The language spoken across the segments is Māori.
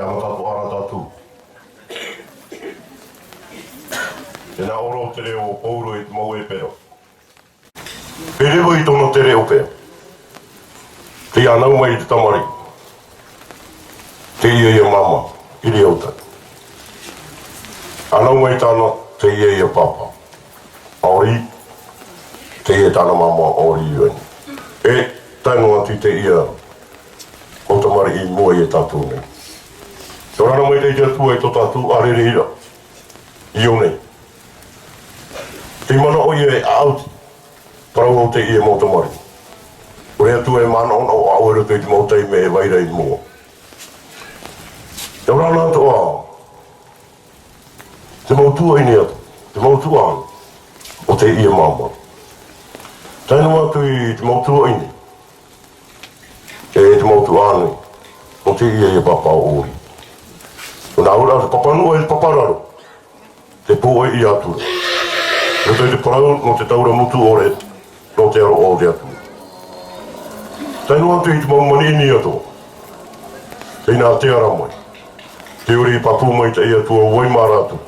ama tatu ara tatu. E nā oro te reo o Pauro i te mau e pero. Perewa i tono te reo pēr. Te anau mai te tamari. Te ia mama, i reo tai. Anau mai tāna te ia papa. Aori, te ia tāna mama aori ioni. E taino atu te ia o tamari i mua i tātou nei. Te rana mai te atua i tō tātou arere ira. Io nei. Te mana o ia e auti. Parau o te ia mō tamari. O rea tu e mana ona o auere te mautei me e waira i mua. Te rana atu a. Te mautua i ni atu. Te mautua anu. O te ia mama. Taino atu i te mautua i ni. E te mautua anu. O te ia papa o ori. O nā ura te papanua e te papararo. Te pōe i atu. O te parau no te taura mutu ore. No te aro o te atu. Taino atu i te maumani i ni atu. Teina te ara mai. Te uri i papu mai te ia tua waimara atu.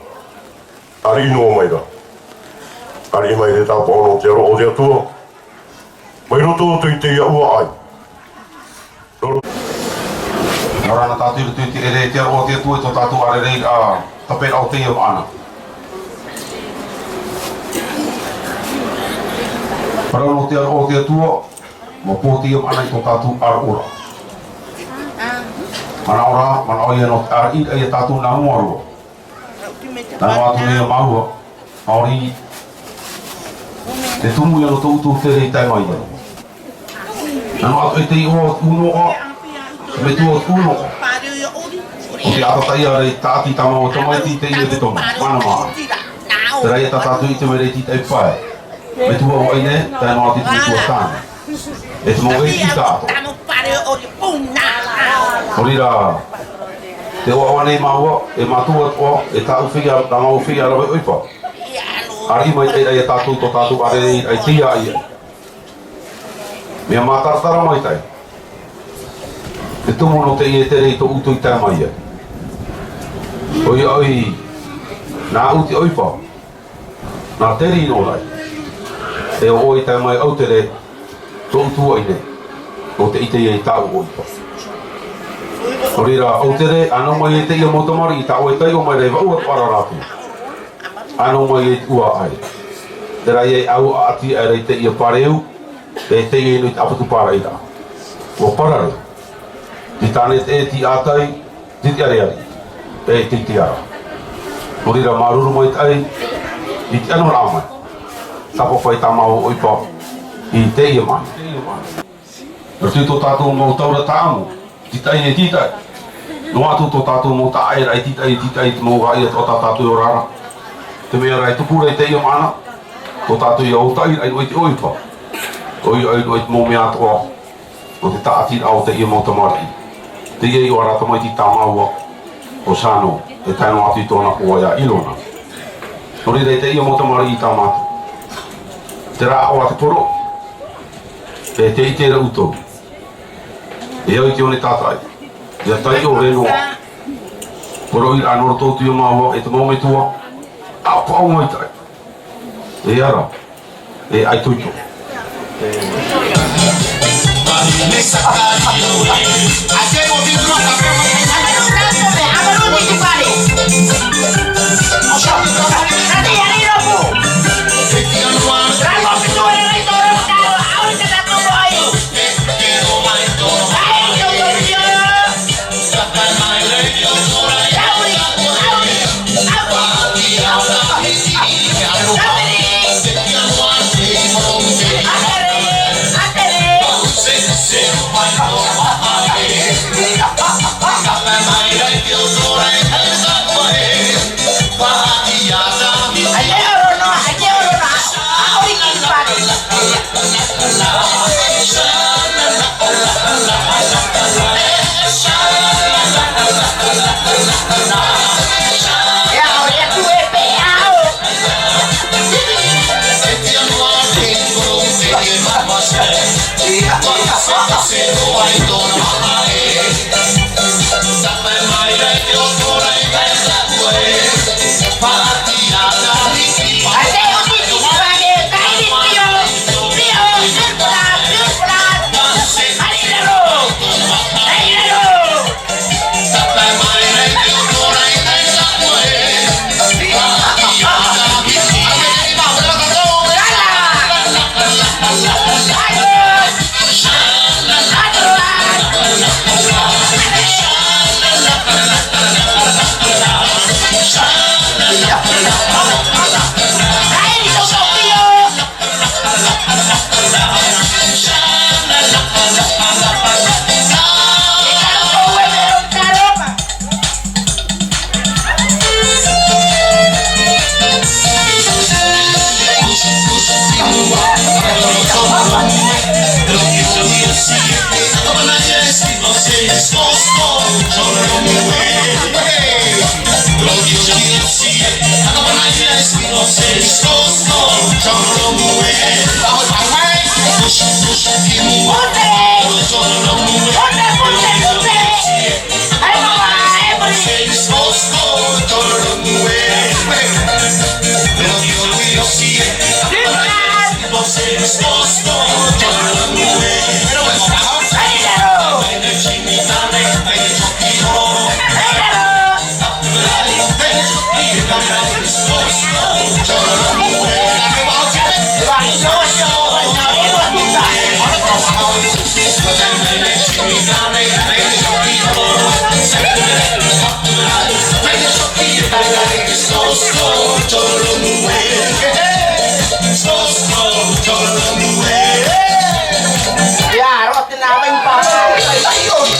Ari inoa mai ra. Ari mai te tāpa ono te aro o te atua. Mai roto o te ia ua ai. Rana tātou i rutu te ere te aro o te atua i tō tātou arerei a tape au te ia maana. Parau no te aro o te atua, mo pō te ia maana i tō tātou ar ora. Mana ora, mana o ia no ar i ia tātou nā mua rua. Nā wātu ia maua, aori te tumu ia no tō utu te rei tai mai ia. Nā wātu e te i o uno o, me tu o uno o. O te atatai a rei tāti tama o tamaiti te ia te tomo, mana maa. Te rei ta tātou i te me rei ti tai whae. Me tu o aine, tai no ati tu tua tāne. E te mo e ti tātou. Horira, te oa wane maua, e matua o, e tāu whia, tā mau whia rawe oipa. Ari mai te rei tātou to tātou arerei ai tia ia. Mea mātaratara mai tai. Te tumu no te ie te rei to utu i tai mai ia. Oi, nā uti oipa, nā teri no lai. E o oi tai mai au te re, to utu aine, o te ite i tāu oipa. Orira, au te re, anau mai e te ia motamari i tāu e tai o mai rei wa ua pararatu. Anau mai e ua ai. Te rai e au ati e rei te ia pareu, e te ia inu i apatu para i rā. O parare. Ti tāne e ti ātai, ti areari. E ti ara. Orira maruru mai tai, i te anu rā mai. Tapo whai tamau oipa i te ia mai. Ratu tō tātou mau taura tāmu, titai e titai. No atu tō tātou mau ta aira i titai te mau haia tō tātou o rara. Te mea rai tupura i te ia mana, tō tātou i au tai rai oi te oipa. Oi te mau mea toa, o te tātira au te ia mau tamari. Te ia i o arata mai ti tāmaua o Sano, e taino atu i tōna kua ia ilona. Nori rei te ia mau tamari i tāmatu. Te rā o ate poro, e te i te ra utou. E au i te one tātai, ia tai o renoa. Poro i anoro tōtu i o maua, e te mau me tua, a pau mai tai. E ara, e ai tuito. Você não vai donar, Ayun!